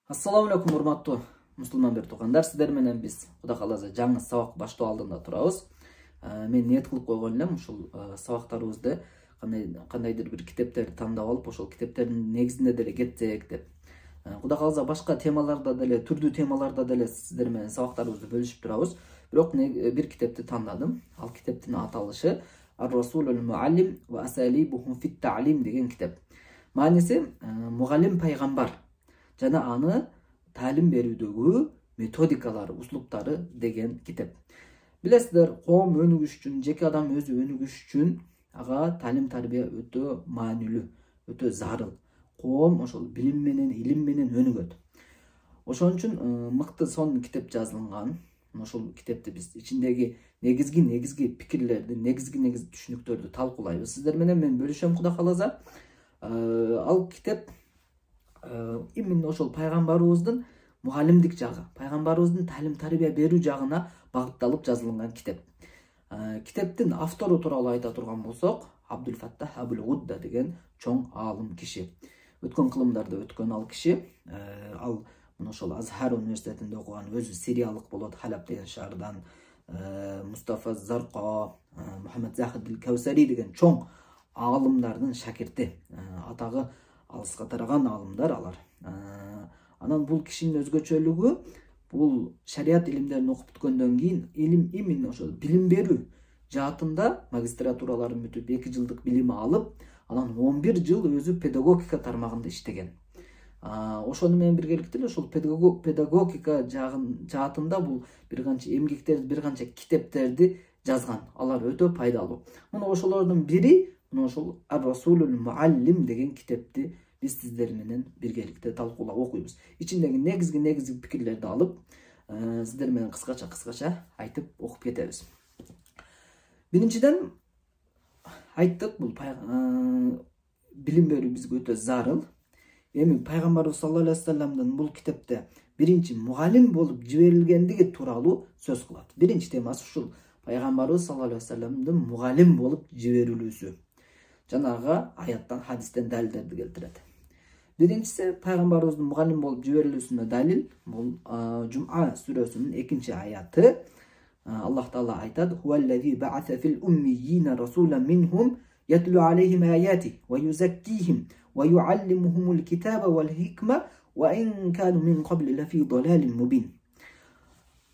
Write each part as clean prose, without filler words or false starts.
Assalamu alaikum урматтуу мусулман бир туугандар, сиздер менен биз Кудай кааласа жаңы сабак баштоо алдында турабыз. Мен ниет кылып койгон элем ушул сабактарыбызды кандайдыр бир китептерди тандап алып, ошол китептердин негизинде деле кетсек деп. Кудай кааласа башка темаларда деле, түрдүү темаларда деле сиздер менен сабактарыбызды бөлүшүп турабыз. Бирок бир китепти тандадым. Ал китептин аталышы Ар-Расулул Муаллим ва Асалибухум фит Та'лим деген китеп. Мааниси мугалим пайгамбар жана аны талим берүүдөгү методикалары, услуптары деген китеп. Билесиздер, коом өнүгүш үчүн, жеке адам өзү өнүгүш үчүн ага талим тарбия өтө маанилүү, өтө зарыл. Коом ошол билим менен, илим менен өнүгөт. Ошон үчүн мыкты сонун китеп жазылган. Ошол китепти биз ичиндеги негизги пикирлерди, негизги түшүнүктөрдү талкуулайбыз. Сиздер менен мен бөлүшөм, Кудай кааласа. Ал китеп именно ошол пайгамбарыбыздын мугалимдик жагы, пайгамбарыбыздын талим тарбия берүү жагына багытталып жазылган китеп. Китептин автору тууралуу айта турган болсок, Абдул Фаттах Абул Гудда деген чоң аалым киши. Өткөн кылымдарда өткөн ал киши, ал ошол Азхар университетинде окуган, өзү сириялык болот, Халаб деген шаардан. Мустафа Зарко, Мухаммад Захид Каусари деген чоң аалымдардын шакирти. Атагы алыска тараган аалымдар алар. Анан бул кишинин өзгөчөлүгү, бул шарият илимдерин окуп бүткөндөн кийин илим именно ошол билим берүү жаатында магистратураларын бүтүп 2 жылдык билим алып, анан 11 жыл өзү педагогика тармагында иштеген. Ошону менен биргеликте эле ошол педагогика жаатында бул бир канча эмгектерди, бир канча китептерди жазган. Алар өтө пайдалуу. Мына ошолордун бири ошол Ар-Расулул Муаллим деген китепти биз сиздер менен биргеликте талкуулап окуйбуз. Ичиндеги негизги пикирлерди алып, сиздер менен кыскача айтып окуп кетебиз. Биринчиден айттык, бул билим берүү бизге өтө зарыл. Эми пайгамбарыбыз саллаллаху алейхи вассаламдын бул китепте биринчи мугалим болуп жиберилгендиги тууралуу сөз кылат. Биринчи темасы ушул пайгамбарыбыз саллаллаху алейхи вассаламдын мугалим болуп жиберилүүсү. Жанагы аяттан, хадистен далилдерди келтирет. Биринчиси пайгамбарыбыздын мугалим болуп жиберилүүсүнө далил бул Жум'a сүрөсүнүн 2-аяты. Аллах Таала айтат: "Хуаллази ба'аса фил уммiyina rasulan minhum yatlu alayhim ayati wa yuzakkihim wa yu'allimuhumul kitaba wal hikma wa in kanu min qabli lafi dalalin mubin."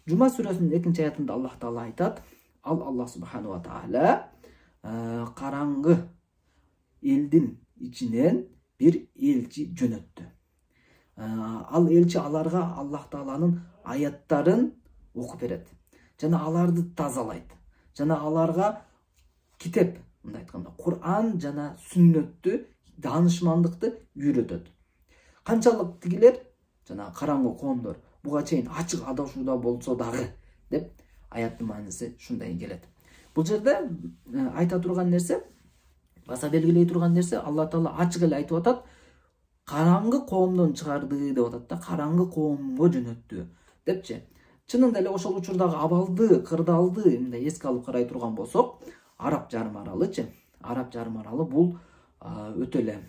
Жума сүрөсүнүн 2-аятында Аллах Таала айтат: Аллах субхану ва таала караңгы элдин ичинен бир элчи жөнөттү. Ал элчи аларга Аллах Тааланын аяттарын окуп берет. Жана аларды тазалайт. Жана аларга китеп, мындай айтканда, Кур'ан жана сүннөттү, даанышмандыкты үйрөтөт. Канчалык тигилер, жана караңгы коомдор буга чейин ачык адашууда болсо дагы деп аяттын мааниси шундай келет. Бул жерде айта турган нерсе, баса белгилей турган нерсе, Алла Таала ачык эле айтып атат, караңгы коомдон чыгарды деп атат да, караңгы коомго жөнөттү депчи. Чынында эле ошол учурдагы абалды, кырдаалды мындай эске алып карай турган болсок, Араб жарым аралычы. Араб жарым аралы бул өтө эле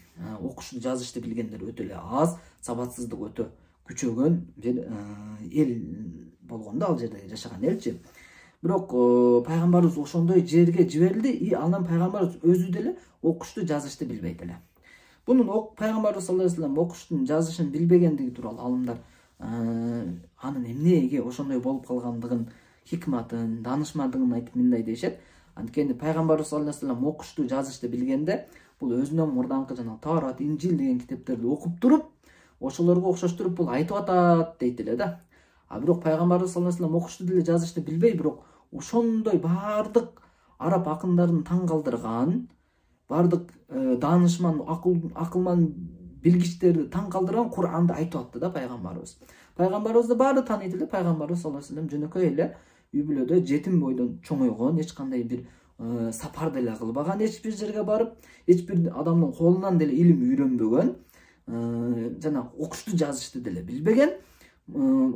окушту, жазышты билгендер өтө эле аз, сабатсыздык өтө күчөгөн бир эл болгондо, ал жерде жашаган элчи. Бирок пайгамбарыбыз ошондой жерге жиберилди, и анан пайгамбарыбыз өзү деле окушту, жазышты билбейт эле. Бунун пайгамбарыбыз саллаллаху алейхи вассалам окуштун, жазышын билбегендиги тууралуу алымдар анын эмнеге ошондой болуп калгандыгын, хикматын, даанышмандыгын айтып мындай дешет. Анткени пайгамбарыбыз саллаллаху алейхи вассалам окушту, жазышты билгенде бул өзүнөн мурданкы жана Таврат, Инжил деген китептерди окуп туруп, ошолорго окшоштуруп бул айтып атат дейт эле да. Бирок пайгамбарыбыз саллаллаху алейхи вассалам окушту деле, жазышты билбей, бирок ошондой бардык араб акындарын таң калтырган, бардык даанышман, акылман билгичтерди таң калтырган Кур'анды айтып атты да пайгамбарыбыз. Пайгамбарыбызды баары тааныйт эле. Пайгамбарыбыз саллаллаху алейхи вассалам жөнөкөй эле үй бүлөдө жетим бойдон чоңойгон, эч кандай бир сапар деле кылбаган, эч бир жерге барып, эч бир адамдын колунан деле илим үйрөнбөгөн, жана окушту, жазышты деле билбеген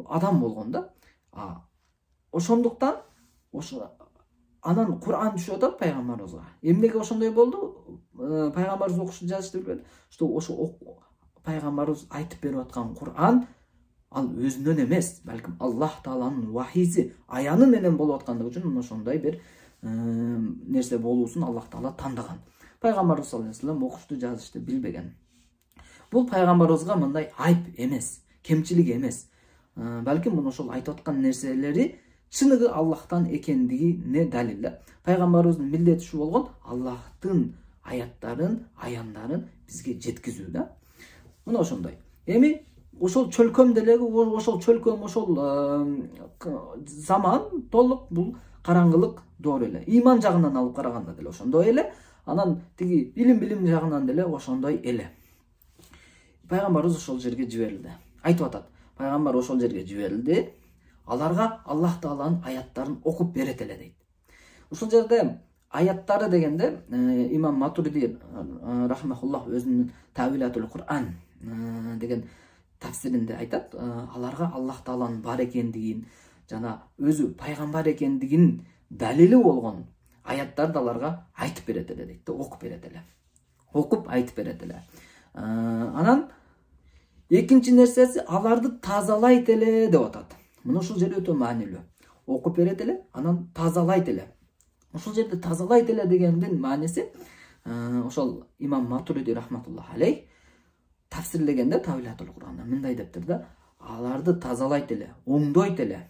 адам болгон да. Ошондуктан анан Кур'ан түшүп атат пайгамбарыбызга. Эмнеге ошондой болду? Пайгамбарыбыз окушту, жазышты билбеди. Ошо пайгамбарыбыз айтып берип аткан Кур'ан ал өзүнөн эмес, балким Аллах Тааланын вахийси, аяны менен болуп аткандыгы үчүн мына ошондой бир нерсе болуусун Аллах Таала тандаган. Пайгамбарыбыз саллаллаху алейхи вассалам окушту, жазышты билбеген. Бул пайгамбарыбызга мындай айып эмес, кемчилик эмес. Балким мына ошол айтып аткан нерселери чыныгы Аллахтан экендигине далил да. Пайгамбарыбыздын милдети ушу болгон Аллахтын аяттарын, аяндарын бизге жеткизүү да. Мына ошондой. Эми ошол чөлкөм деле, ошол чөлкөм, ошол заман толук бул караңгылык доор эле. Иман жагынан алып караганда деле ошондой эле, анан тиги билим жагынан деле ошондой эле. Пайгамбарыбыз ошол жерге жиберилди. Айтып атат. Пайгамбар ошол жерге жиберилди. Аларга Аллах Тааланын аяттарын окуп берет эле дейт. Ушул жерде аяттары дегенде имам Матуриди рахмахуллах өзүнүн Тавилатул Кур'ан деген тафсиринде айтат. Аларга Аллах Тааланын бар экендигин жана өзү пайгамбар экендигин далили болгон аяттарды аларга айтып берет эле дейт, окуп берет эле. Окуп айтып берет эле. Анан экинчи нерсеси аларды тазалайт эле деп атат. Мына ушул жер өтө маанилүү. Окуп берет эле, анан тазалайт эле. Ушул жерде тазалайт эле дегендин мааниси ошол имам Матуриди рахматуллах алейх тафсирлегенде Тавилатул Кур'анда мындай дептир да: аларды тазалайт эле, оңдойт эле.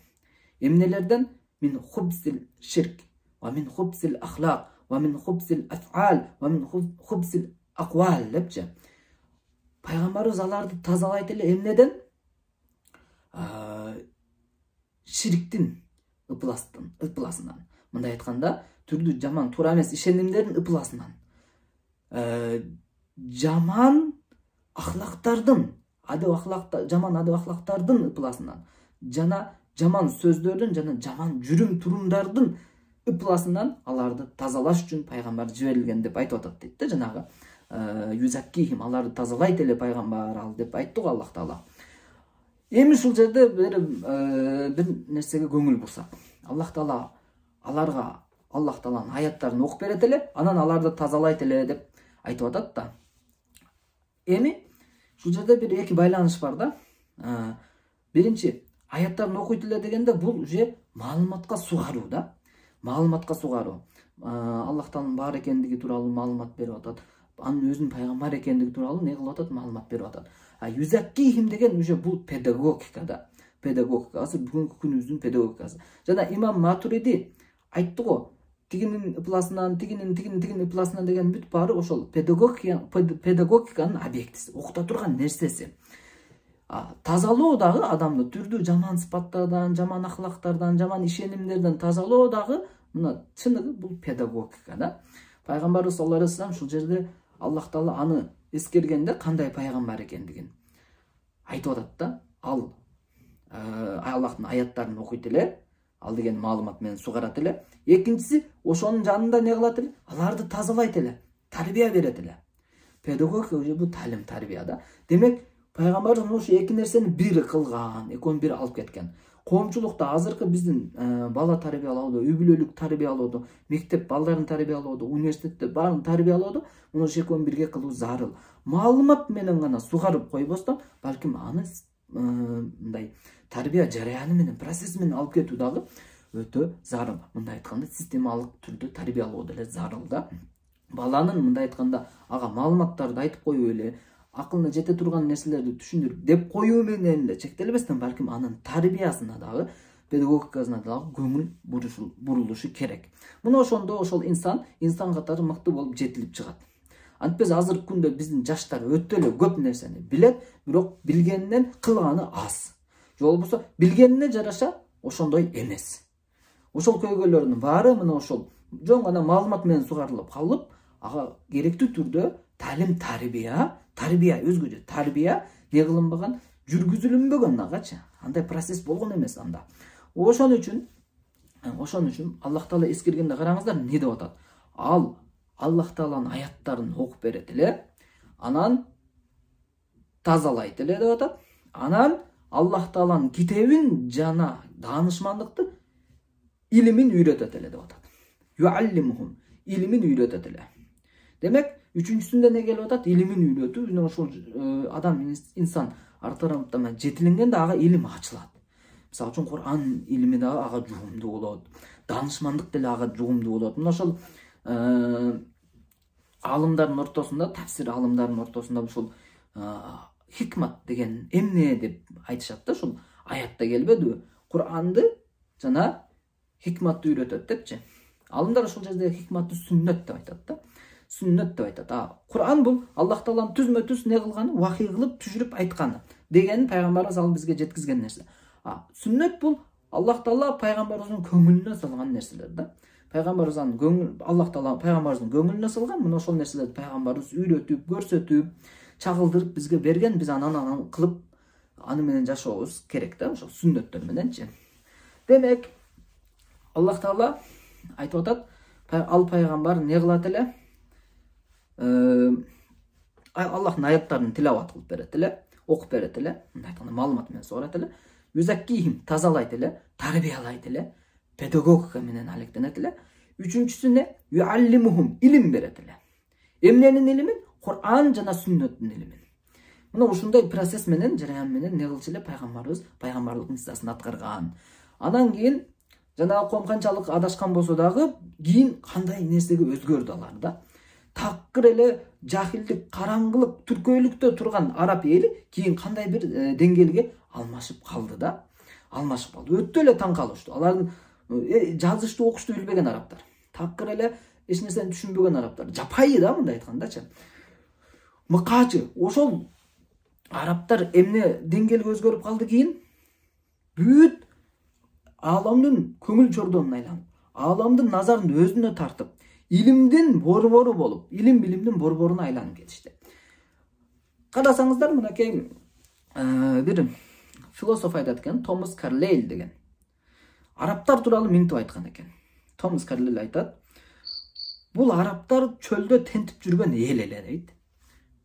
Эмнелерден? Мин хубсил ширк, ва мин хубсил ахлак, ва мин хубсил аф'ал, ва мин хубсил аквал депчи. Пайгамбарыбыз аларды тазалайт эле эмнеден? Ширктин ыпыласынан. Мындай айтканда, түрдүү жаман, туура эмес ишенимдердин ыпыласынан. Жаман ахлактардын, жаман адып ахлактардын ыпыласынан. Жана жаман сөздөрдүн, жана жаман жүрүм турумдардын ыпыласынан аларды тазалаш үчүн пайгамбар жиберилген деп айтып атат дейт да. Жанагы юзаккихим, аларды тазалайт эле пайгамбар ал деп айтты го Аллах Таала. Эми ушул жерде бир нерсеге көңүл бурсак, Аллах Таала аларга Аллах Тааланын аяттарын окуп берет эле, анан аларды тазалайт эле деп айтып атат да. Эми ушул жерде бир эки байланыш бар да. Биринчи, аяттарын окуйт эле дегенде бул уже маалыматка сугаруу да. Маалыматка сугаруу. Аллах Тааланын бар экендиги тууралуу маалымат берип атат. Анын өзүнүн пайгамбар экендиги тууралуу не кылып атат? Маалымат берип атат. Юзаккихим деген уже бул педагогика да. Педагогика. Азыр бүгүнкү күнүбүздүн педагогикасы. Жана имам Матуриди айтты го, тигинин ыпласынан, тигинин ыпласынан деген бүт баары ошол педагогиканын объектиси, окута турган нерсеси. Тазалоо дагы адамды түрдүү жаман сыпаттардан, жаман ахлактардан, жаман ишенимдерден тазалоо дагы мына чыныгы бул педагогика да. Пайгамбарыбыз саллаллаху алейхи вассалам ушул жерде Аллах Таала аны эскергенде кандай пайгамбар экендигин айтып атат да. Ал Аллахтын аяттарын окуйт эле, ал деген маалымат менен сугарат эле. Экинчиси, ошонун жанында не кылат эле? Аларды тазалайт эле, тарбия берет эле. Педагогика уже бул талим, тарбия да. Демек, пайгамбарыбыз ушу эки нерсени бир кылган, экөөнү бир алып кеткен. Коомчулукта азыркы биздин бала тарбиялоодо, үй бүлөлүк тарбиялоодо, мектеп балдарын тарбиялоодо, университетте баарын тарбиялоодо муну экөөнү бирге кылуу зарыл. Маалымат менен гана сугарып койбостон, балким аны мындай тарбия жараяны менен, процесси менен алып кетүү дагы өтө зарыл. Мындай айтканда системалык түрдө тарбиялоо деле зарыл да. Баланын мындай айтканда ага маалыматтарды айтып коюу эле, акылына жете турган нерселерди түшүндүрүп деп коюу менен эле чектелбестен, балким анын тарбиясына дагы, педагогикасына дагы көңүл бурулушу керек. Мына ошондо ошол инсан катары мыкты болуп жетилип чыгат. Антпес азыркы күндө биздин жаштар өтө эле көп нерсени билет, бирок билгенинен кылганы аз. Же болбосо билгенине жараша ошондой эмес. Ошол көйгөйлөрдүн баары мына ошол жөн гана маалымат менен сугарылып калып, ага керектүү түрдө талим, тарбия өзгөчө тарбия не кылынбаган, жүргүзүлүнбөгөн агачы. Андай процесс болгон эмес анда. Ошон үчүн Аллах Таала эскергенде караңыздар не деп атат? Ал Аллах Тааланын аяттарын окуп берет эле, анан тазалайт эле деп атат. Анан Аллах Тааланын китебин жана даанышмандыкты илимин үйрөтөт эле деп атат. Юаллимухум, илимин үйрөтөт эле. Демек, үчүнчүсүндө не келип атат? Илимин үйрөтүү. Ошол адам, инсан ар тараптан жетиленгенде ага илим ачылат. Мисалы үчүн Кур'ан илими да ага жугумдуу болот. Данышмандык деле ага жугумдуу болот. Мына ошол алымдардын ортосунда, тафсир алымдардын ортосунда ушул хикмат деген эмне деп айтышат да, ушул аятта келбедиби? Кур'анды жана хикматты үйрөтөт депчи. Алымдар ушул жерде хикматты сүннөт деп айтат да. Сүннөт деп айтат. Кур'ан бул Аллах Тааланын түзмө-түз не кылганы, вахий кылып түшүрүп айтканы деген пайгамбарыбыз ал бизге жеткизген нерсе. Сүннөт бул Аллах Таала пайгамбарыбыздын көңүлүнө салган нерселер да. Пайгамбарыбыздын Аллах Таала пайгамбарыбыздын көңүлүнө салган, мына ошол нерселерди пайгамбарыбыз үйрөтүп, көрсөтүп, чагылдырып бизге берген, биз анан кылып аны менен жашообуз керек да, ошол сүннөттөр мененчи. Демек, Аллах Таала айтып атат, ал пайгамбар не кылат эле? Аллахтын аяттарын тилават кылып берет эле, окуп берет эле, мындай айтканда маалымат менен сугарат эле. Юзаккихим тазалайт эле, тарбиялайт эле, педагогика менен алектенет эле. Үчүнчүсүнө юаллимухум илим берет эле. Эмненин илимин? Кур'ан жана сүннөттүн илимин. Мына ушундай процесс менен, жараян менен не кылчу эле пайгамбарыбыз пайгамбарлык миссиясын аткарган. Анан кийин жанагы коом канчалык адашкан болсо дагы, кийин кандай нерсеге өзгөрдү алар да. Такыр эле жахилдик, караңгылык, түркөйлүктө турган араб эли кийин кандай бир деңгээлге алмашып калды да. Алмашып калды. Өтө эле таң калыштуу. Алардын жазыштуу, окуштуу билбеген арабтар. Такыр эле эч нерсени түшүнбөгөн арабтар. Жапайы да, мындай айткандачы. Мыкаачы. Ошол арабтар эмне деңгээлге өзгөрүп калды кийин? Бүт ааламдын көңүл чордонуна айланып, ааламдын назарын өзүнө тартып, илимдин борбору болуп, илим билимдин борборуна айланып кетишти. Карасаңыздар, мынакей бир философ айтат экен, Томас Карлейл деген. Арабтар тууралуу минтип айткан экен. Томас Карлейл айтат, бул арабтар чөлдө тентип жүргөн эл эле дейт.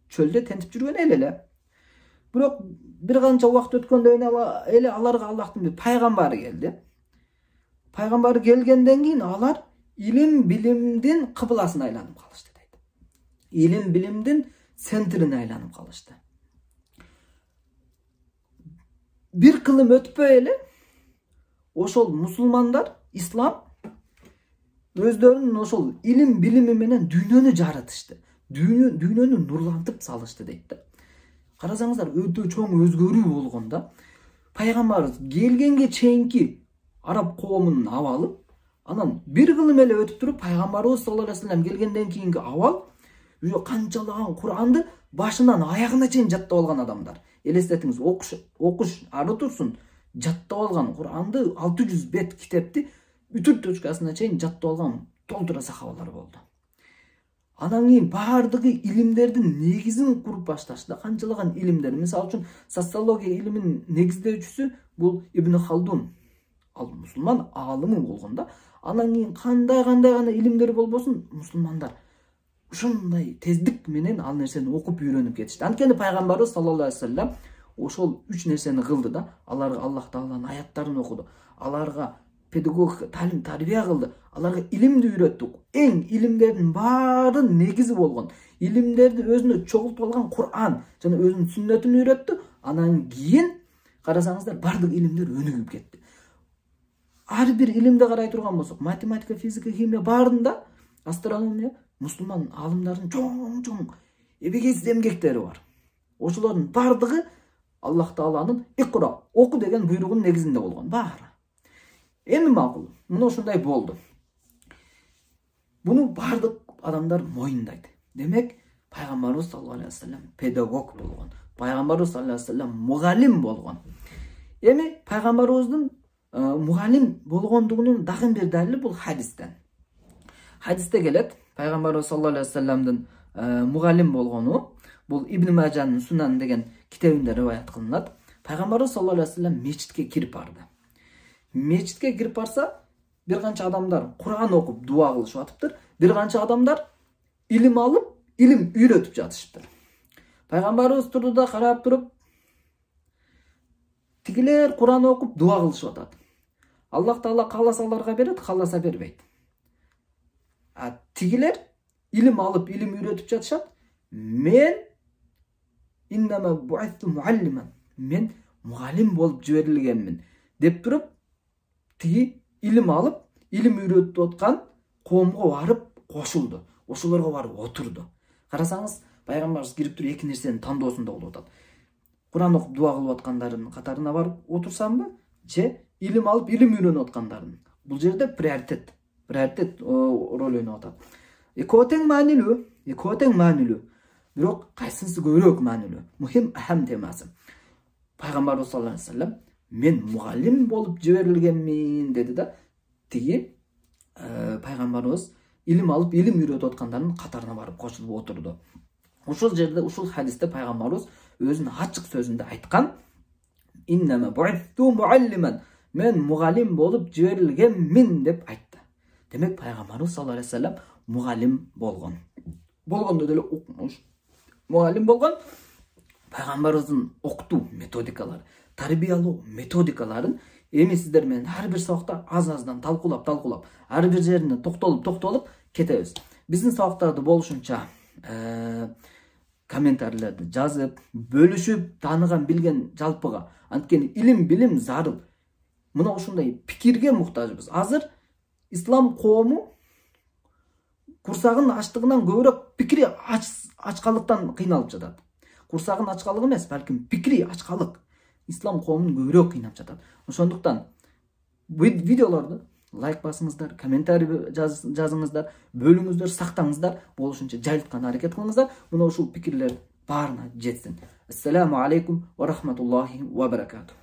Чөлдө тентип жүргөн эл эле. Бирок бир канча убакыт өткөндөн эле аларга Аллахтын бир пайгамбары келди. Пайгамбары келгенден кийин алар илим билимдин кыбласына айланып калышты дейт. Илим билимдин центрине айланып калышты. Бир кылым өтпөй эле ошол мусулмандар, ислам өздөрүнүн ошол илим билими менен дүйнөнү жаратышты. Дүйнөнү нурлантып салышты дейт да. Карасаңыздар, өтө чоң өзгөрүү болгон да. Пайгамбарыбыз келгенге чейинки араб коомунун абалы, анан бир кылым эле өтүп туруп пайгамбарыбыз саллаллаху алейхи вассалам келгенден кийинки абал, канчалаган Кур'анды башынан аягына чейин жаттап алган адамдар. Элестетиңиз, окуш ары турсун, жаттап алган Кур'анды 600 бет китепти бүтүр точкасына чейин жаттап алган толтура сахабалар болду. Анан кийин баардыгы илимдердин негизин куруп башташты. Канчалаган илимдер, мисалы үчүн социология илимин негиздөөчүсү бул Ибн Халдун. Ал мусулман аалымы болгон да. Анан кийин кандай гана илимдер болбосун, мусулмандар ушундай тездик менен ал нерсени окуп үйрөнүп кетишти. Анткени пайгамбарыбыз саллаллаху алейхи вассалам ошол 3 нерсени кылды да. Аларга Аллах Тааланын аяттарын окуду. Аларга педагог талим тарбия кылды. Аларга илимди үйрөттү. Эң илимдердин баарын негизи болгон, илимдерди өзүнө чогултуп алган Кур'ан жана өзүнүн сүннөтүн үйрөттү. Анан кийин карасаңыздар, баардык илимдер өнүгүп кетти. Ар бир илимди карай турган болсок, математика, физика, химия баарында, астрономия, мусулман аалымдардын чоң эбегейсиз эмгектери бар. Ошолордун баардыгы Аллах Тааланын икра, оку деген буйругунун негизинде болгон баары. Эми макул, мына ушундай болду. Буну баардык адамдар моюндайт. Демек, пайгамбарыбыз саллаллаху алейхи вассалам педагог болгон. Пайгамбарыбыз саллаллаху алейхи вассалам мугалим болгон. Эми пайгамбарыбыздын мугалим болгондугунун дагы бир далили бул хадистен. Хадисте келет, пайгамбарыбыз саллаллаху алейхи вассаламдын мугалим болгону бул Ибн Мажанын Сунан деген китебинде риваят кылынат. Пайгамбарыбыз саллаллаху алейхи вассалам мечитке кирип барды. Мечитке кирип барса, бир канча адамдар Кур'ан окуп дуа кылышып атыптыр. Бир канча адамдар илим алып, илим үйрөтүп жатышыптыр. Пайгамбарыбыз турду да карап туруп, тигилер Кур'ан окуп дуа кылышып атат. Аллах Таала кааласа аларга берет, кааласа бербейт. Тигилер илим алып, илим үйрөтүп жатышат. Мен иннама бу'ithtu mualliman. мен мугалим болуп жиберилгенмин деп туруп, тиги илим алып, илим үйрөтүп аткан коомго барып кошулду. Ошолорго барып отурду. Карасаңыз, пайгамбарыбыз кирип туруп эки нерсени тандоосунда болуп атат. Куран окуп дуа кылып аткандардын катарына барып отурсамбы, же илим алып, илим үйрөнүп аткандардын. Бул жерде приоритет роль ойноп атат. Экөө тең маанилүү. Бирок кайсынысы көбүрөөк маанилүү? Мухим ахам темасы. Пайгамбарыбыз саллаллаху алейхи вассалам мен мугалим болуп жиберилгенмин деди да, тиги пайгамбарыбыз илим алып, илим үйрөтүп аткандардын катарына барып кошулуп отурду. Ушул жерде, ушул хадисте пайгамбарыбыз өзүнүн ачык сөзүндө айткан: "Иннама бу'иту муаллиман", мен мугалим болуп жиберилгенмин деп айтты. Демек пайгамбарыбыз саллаллаху алейхи вассалам мугалим болгон. Болгондо деле мугалим болгон. Пайгамбарыбыздын окутуу методикалары, тарбиялоо методикаларын эми сиздер менен ар бир сабакта аз-аздан талкуулап, ар бир жерине токтолуп кетебиз. Биздин сабактарды болушунча комментарийлерди жазып, бөлүшүп, тааныган билген жалпыга. Анткени илим билим зарыл. Мына ушундай пикирге муктажбыз. Азыр ислам коому курсагын ачтыгынан көбүрөөк пикири ачкалыктан кыйналып жатат. Курсагын ачкалык эмес, балким пикири ачкалык ислам коомун көбүрөөк кыйнап жатат. Ошондуктан видеолорду лайк басыңыздар, комментарий жазыңыздар, бөлүңүздөр, сактаңыздар, болушунча жайылткан аракет кылыңыздар. Мына ушул пикирлер баарына жетсин. Ассаламу алейкум ва рахматуллахи ва баракатух.